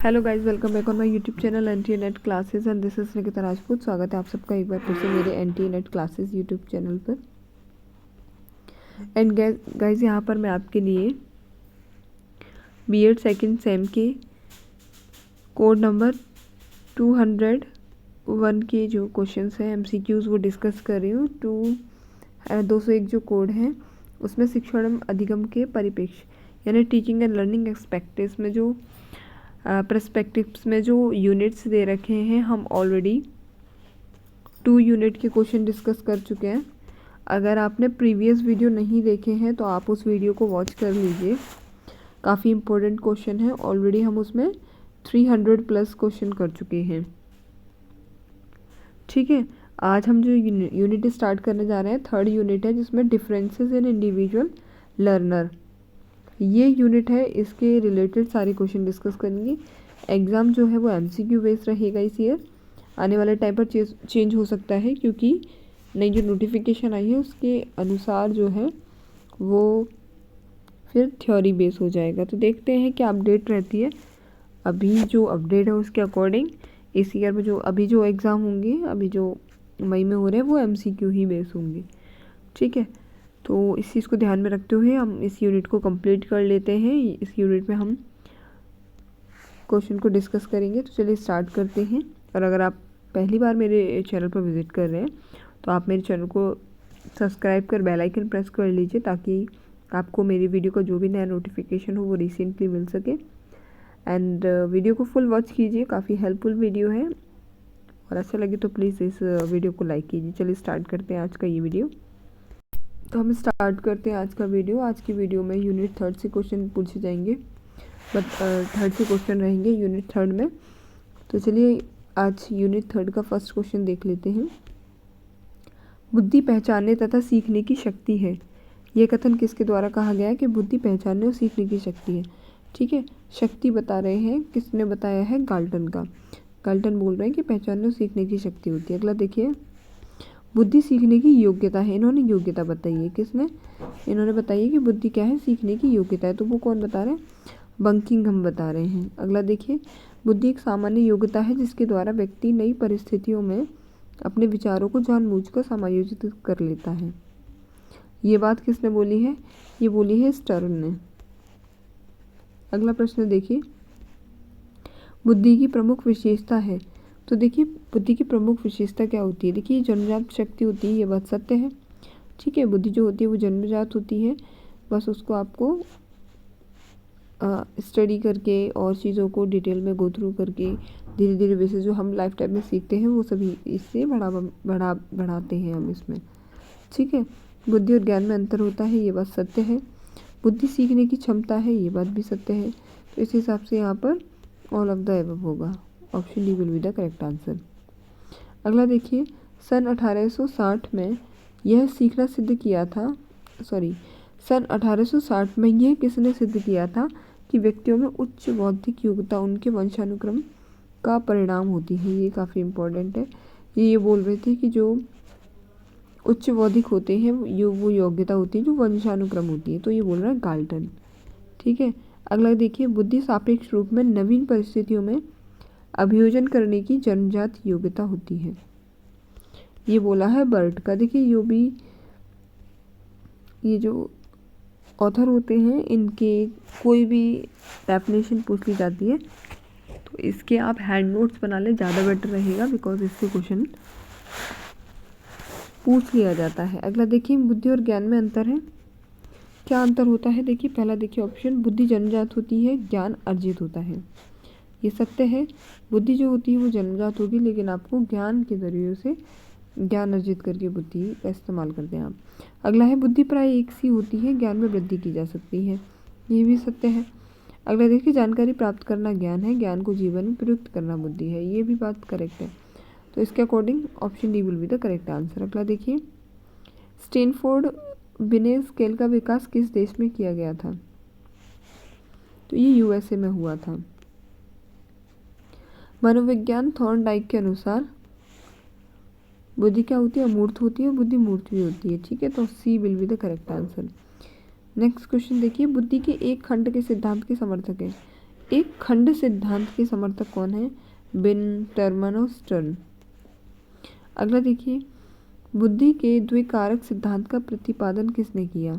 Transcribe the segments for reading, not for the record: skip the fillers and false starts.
Hello guys, welcome back on my YouTube channel NT NET classes and this is Nikita Rajput. स्वागत है आप सबका एक बार फिर से मेरे NT NET classes YouTube channel पर। एंड गाइस यहाँ पर मैं आपके लिए बीएड सेकंड सेम के कोड नंबर 201 के जो क्वेश्चंस हैं एमसीक्यूज़ वो डिस्कस कर रही हूँ। 201 जो कोड है उसमें शिक्षण अधिगम के परिप्रेक्ष्य यानी टीचिंग एंड लर्निंग एक्सपेक्टेस में जो पर्सपेक्टिव्स में जो यूनिट्स दे रखे हैं, हम ऑलरेडी 2 यूनिट के क्वेश्चन डिस्कस कर चुके हैं। अगर आपने प्रीवियस वीडियो नहीं देखे हैं तो आप उस वीडियो को वॉच कर लीजिए। काफ़ी इम्पोर्टेंट क्वेश्चन है, ऑलरेडी हम उसमें 300 प्लस क्वेश्चन कर चुके हैं। ठीक है, आज हम जो यूनिट स्टार्ट करने जा रहे हैं, 3rd यूनिट है जिसमें डिफरेंसेस इन इंडिविजुअल लर्नर ये यूनिट है। इसके रिलेटेड सारे क्वेश्चन डिस्कस करेंगे। एग्ज़ाम जो है वो एमसीक्यू बेस्ड रहेगा इस ईयर। आने वाले टाइम पर चेंज हो सकता है क्योंकि नई जो नोटिफिकेशन आई है उसके अनुसार जो है वो फिर थ्योरी बेस हो जाएगा। तो देखते हैं क्या अपडेट रहती है। अभी जो अपडेट है उसके अकॉर्डिंग इस ईयर में जो अभी जो एग्ज़ाम होंगे, अभी जो मई में हो रहे हैं, वो एमसीक्यू ही बेस होंगे। ठीक है, तो इस चीज़ को ध्यान में रखते हुए हम इस यूनिट को कंप्लीट कर लेते हैं। इस यूनिट में हम क्वेश्चन को डिस्कस करेंगे। तो चलिए स्टार्ट करते हैं। और अगर आप पहली बार मेरे चैनल पर विज़िट कर रहे हैं तो आप मेरे चैनल को सब्सक्राइब कर बेल आइकन प्रेस कर लीजिए ताकि आपको मेरी वीडियो का जो भी नया नोटिफिकेशन हो वो रिसेंटली मिल सके। एंड वीडियो को फुल वॉच कीजिए, काफ़ी हेल्पफुल वीडियो है और अच्छा लगे तो प्लीज़ इस वीडियो को लाइक कीजिए। चलिए स्टार्ट करते हैं आज का ये वीडियो। तो हम स्टार्ट करते हैं आज का वीडियो। आज की वीडियो में यूनिट 3rd से क्वेश्चन पूछे जाएंगे, बट 3rd से क्वेश्चन रहेंगे यूनिट 3rd में। तो चलिए आज यूनिट 3rd का फर्स्ट क्वेश्चन देख लेते हैं। बुद्धि पहचानने तथा सीखने की शक्ति है। यह कथन किसके द्वारा कहा गया है कि बुद्धि पहचानने और सीखने की शक्ति है। ठीक है, शक्ति बता रहे हैं, किसने बताया है? गाल्टन का। गाल्टन बोल रहे हैं कि पहचानने और सीखने की शक्ति होती है। अगला देखिए, बुद्धि सीखने की योग्यता है। इन्होंने योग्यता बताई है, किसने? इन्होंने बताई है कि बुद्धि क्या है? सीखने की योग्यता है। तो वो कौन बता रहे हैं? बंकिंघम बता रहे हैं। अगला देखिए, बुद्धि एक सामान्य योग्यता है जिसके द्वारा व्यक्ति नई परिस्थितियों में अपने विचारों को जानबूझकर समायोजित कर लेता है। ये बात किसने बोली है? ये बोली है स्टर्न ने। अगला प्रश्न देखिए, बुद्धि की प्रमुख विशेषता है। तो देखिए, बुद्धि की प्रमुख विशेषता क्या होती है? देखिए, जन्मजात शक्ति होती है, ये बात सत्य है। ठीक है, बुद्धि जो होती है वो जन्मजात होती है, बस उसको आपको स्टडी करके और चीज़ों को डिटेल में गो थ्रू करके धीरे धीरे वैसे जो हम लाइफ टाइम में सीखते हैं वो सभी इससे बढ़ाते हैं हम इसमें। ठीक है, बुद्धि और ज्ञान में अंतर होता है, ये बात सत्य है। बुद्धि सीखने की क्षमता है, ये बात भी सत्य है। तो इस हिसाब से यहाँ पर ऑल ऑफ द एबव होगा। Option D will be the correct answer. अगला देखिए, सन 1860 में यह सीखना सिद्ध किया था, सन 1860 में यह किसने सिद्ध किया था कि व्यक्तियों में उच्च बौद्धिक योग्यता उनके वंशानुक्रम का परिणाम होती है। ये काफ़ी इम्पोर्टेंट है। ये बोल रहे थे कि जो उच्च बौद्धिक होते हैं वो योग्यता होती है जो वंशानुक्रम होती है। तो ये बोल रहा है गाल्टन। ठीक है, अगला देखिए, बुद्धि सापेक्ष रूप में नवीन परिस्थितियों में अभियोजन करने की जन्मजात योग्यता होती है। ये बोला है बर्ट का। देखिए, ये जो ऑथर होते हैं इनके कोई भी डेफिनेशन पूछ ली जाती है तो इसके आप हैंड नोट्स बना लें, ज़्यादा बेटर रहेगा, बिकॉज इससे क्वेश्चन पूछ लिया जाता है। अगला देखिए, बुद्धि और ज्ञान में अंतर है। क्या अंतर होता है? देखिए, पहला देखिए ऑप्शन, बुद्धि जन्मजात होती है, ज्ञान अर्जित होता है। ये सत्य है, बुद्धि जो होती है वो जन्मजात होगी, लेकिन आपको ज्ञान के जरिए से ज्ञान अर्जित करके बुद्धि का इस्तेमाल करते हैं आप। अगला है, बुद्धि प्राय एक सी होती है, ज्ञान में वृद्धि की जा सकती है। ये भी सत्य है। अगला देखिए, जानकारी प्राप्त करना ज्ञान है, ज्ञान को जीवन में प्रयुक्त करना बुद्धि है। ये भी बात करेक्ट है। तो इसके according option D will be the correct answer. अगला देखिए, स्टैनफोर्ड बिने स्केल का विकास किस देश में किया गया था? तो ये यूएसए में हुआ था। मनोविज्ञान थॉर्नडाइक के अनुसार बुद्धि क्या होती है? अमूर्त होती है, बुद्धि मूर्त भी होती है। ठीक है, तो C will be the correct answer. Next question देखिए, बुद्धि के एक खंड के सिद्धांत के समर्थक है। एक खंड सिद्धांत के समर्थक कौन है? बिन, टर्मन और स्टर्न। अगला देखिए, बुद्धि के द्विकारक सिद्धांत का प्रतिपादन किसने किया?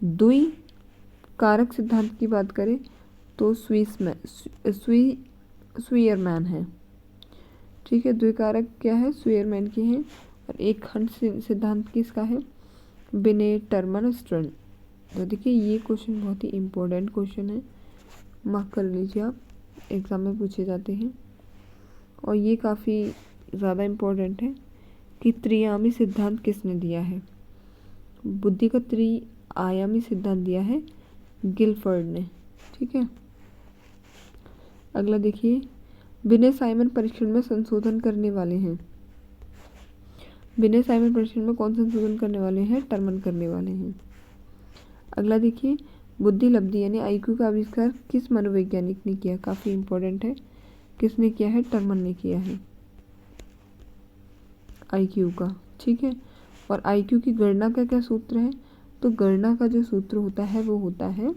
द्विकारक सिद्धांत की बात करें तो स्वीयरमैन है। ठीक है, द्विकारक क्या है? स्वीयरमैन की है। और एक खंड सिद्धांत किसका है? बिने, टर्मन और स्टर्न। तो देखिए ये क्वेश्चन बहुत ही इम्पोर्टेंट क्वेश्चन है, मार्क कर लीजिए आप, एग्ज़ाम में पूछे जाते हैं। और ये काफ़ी ज़्यादा इम्पोर्टेंट है कि त्रिआयामी सिद्धांत किसने दिया है? बुद्धि का त्रिआयामी सिद्धांत दिया है गिलफर्ड ने। ठीक है, अगला देखिए, बिने साइमन परीक्षण में संशोधन करने वाले हैं। बिने साइमन परीक्षण में कौन संशोधन करने वाले हैं? टर्मन करने वाले हैं। अगला देखिए, बुद्धि लब्धि यानी आईक्यू का आविष्कार किस मनोवैज्ञानिक ने किया? काफ़ी इम्पोर्टेंट है, किसने किया है? टर्मन ने किया है आईक्यू का। ठीक है, और आईक्यू की गणना का क्या सूत्र है? तो गणना का जो सूत्र होता है वो होता है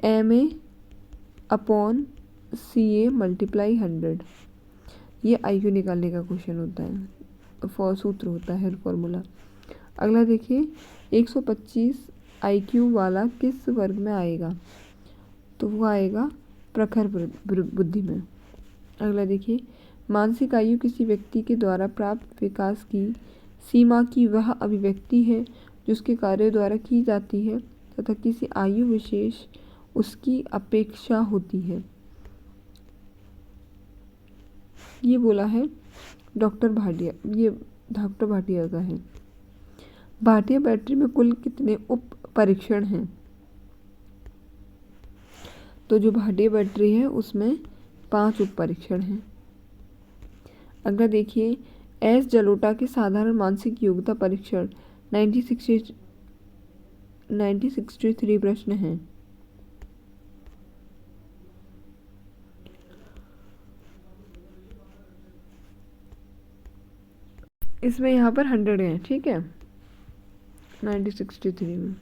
MA/CA × 100। ये आईक्यू निकालने का क्वेश्चन होता है, सूत्र होता है, फॉर्मूला। अगला देखिए, 125 आईक्यू वाला किस वर्ग में आएगा? तो वो आएगा प्रखर बुद्धि में। अगला देखिए, मानसिक आयु किसी व्यक्ति के द्वारा प्राप्त विकास की सीमा की वह अभिव्यक्ति है जो उसके कार्यों द्वारा की जाती है तथा किसी आयु विशेष उसकी अपेक्षा होती है। ये बोला है डॉक्टर भाटिया, ये डॉक्टर भाटिया का है। भाटिया बैटरी में कुल कितने उप परीक्षण हैं? तो जो भाटिया बैटरी है उसमें 5 उप परीक्षण हैं। अगला देखिए, एस जलोटा के साधारण मानसिक योग्यता परीक्षण 1963 प्रश्न हैं। इसमें यहाँ पर 100 हैं। ठीक है, 1963 में।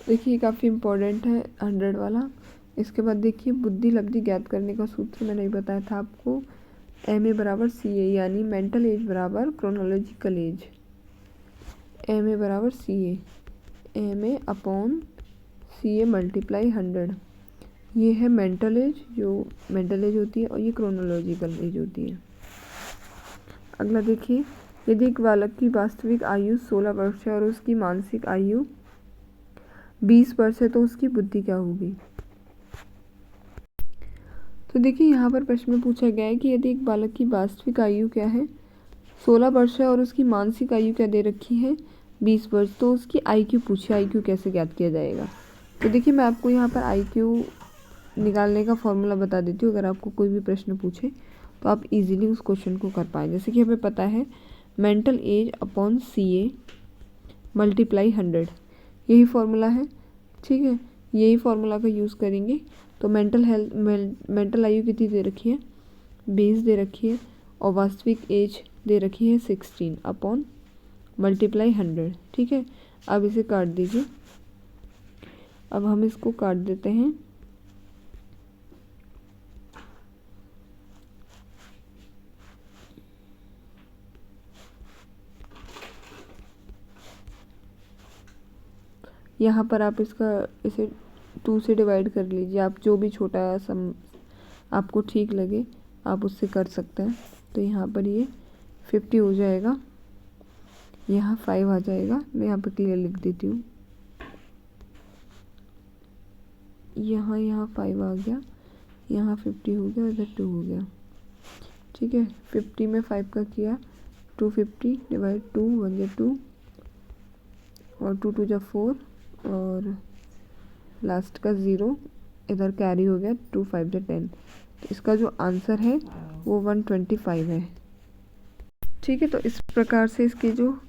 देखिए काफ़ी इम्पोर्टेंट है 100 वाला। इसके बाद देखिए, बुद्धि लब्धि ज्ञात करने का सूत्र मैंने बताया था आपको, MA/CA यानी मेंटल एज बराबर क्रोनोलॉजिकल एज। MA/CA, MA/CA × 100। ये है मेंटल एज, जो मेंटल एज होती है, और ये क्रोनोलॉजिकल एज होती है। अगला देखिए, यदि एक बालक की वास्तविक आयु 16 वर्ष है और उसकी मानसिक आयु 20 वर्ष है तो उसकी बुद्धि क्या होगी? तो देखिए यहाँ पर प्रश्न में पूछा गया है कि यदि एक बालक की वास्तविक आयु क्या है? 16 वर्ष है और उसकी मानसिक आयु क्या दे रखी है? 20 वर्ष। तो उसकी आईक्यू पूछे, आईक्यू कैसे ज्ञात किया जाएगा? तो देखिए मैं आपको यहाँ पर आईक्यू निकालने का फॉर्मूला बता देती हूँ, अगर आपको कोई भी प्रश्न पूछे तो आप इजीली उस क्वेश्चन को कर पाएँ। जैसे कि हमें पता है मेंटल एज अपॉन CA × 100, यही फार्मूला है। ठीक है, यही फार्मूला का यूज़ करेंगे। तो मेंटल आयु कितनी दे रखी है? 20 दे रखी है, और वास्तविक एज दे रखी है 16 अपॉन × 100। ठीक है, अब इसे काट दीजिए। अब हम इसको काट देते हैं। यहाँ पर आप इसे 2 से डिवाइड कर लीजिए। आप जो भी छोटा सम आपको ठीक लगे आप उससे कर सकते हैं। तो यहाँ पर ये 50 हो जाएगा, यहाँ 5 आ जाएगा। मैं यहाँ पर क्लियर लिख देती हूँ। यहाँ 5 आ गया, यहाँ 50 हो गया, इधर 2 हो गया। ठीक है, 50 में 5 का किया 250 डिवाइड 2, 1 जा 2 और 2 2 जा 4 और लास्ट का 0 इधर कैरी हो गया, 2 5 जा 10। तो इसका जो आंसर है वो 125 है। ठीक है, तो इस प्रकार से इसके जो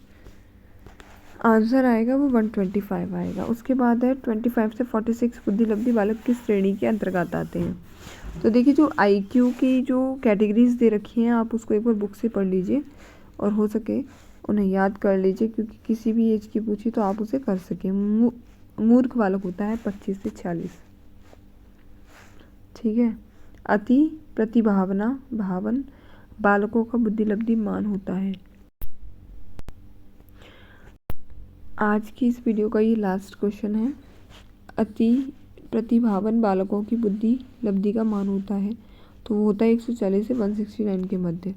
आंसर आएगा वो 125 आएगा। उसके बाद है 25 से 46 बुद्धि लब्धि बालक किस श्रेणी के अंतर्गत आते हैं? तो देखिए जो आईक्यू की जो कैटेगरीज दे रखी हैं आप उसको एक बार बुक से पढ़ लीजिए, और हो सके उन्हें याद कर लीजिए, क्योंकि किसी भी एज की पूछी तो आप उसे कर सकें। मूर्ख बालक होता है 25 से 46। ठीक है। अति भावन बालकों का बुद्धिलब्धि मान होता है। आज की इस वीडियो का ये लास्ट क्वेश्चन है। अति प्रतिभावन बालकों की बुद्धिलब्धि का मान होता है, तो वो होता है 140 से 169 के मध्य।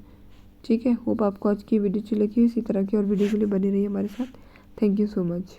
ठीक है। होप आपको आज की वीडियो अच्छी लगी। इसी तरह की और वीडियो के लिए बने रहिए हमारे साथ। Thank you so much.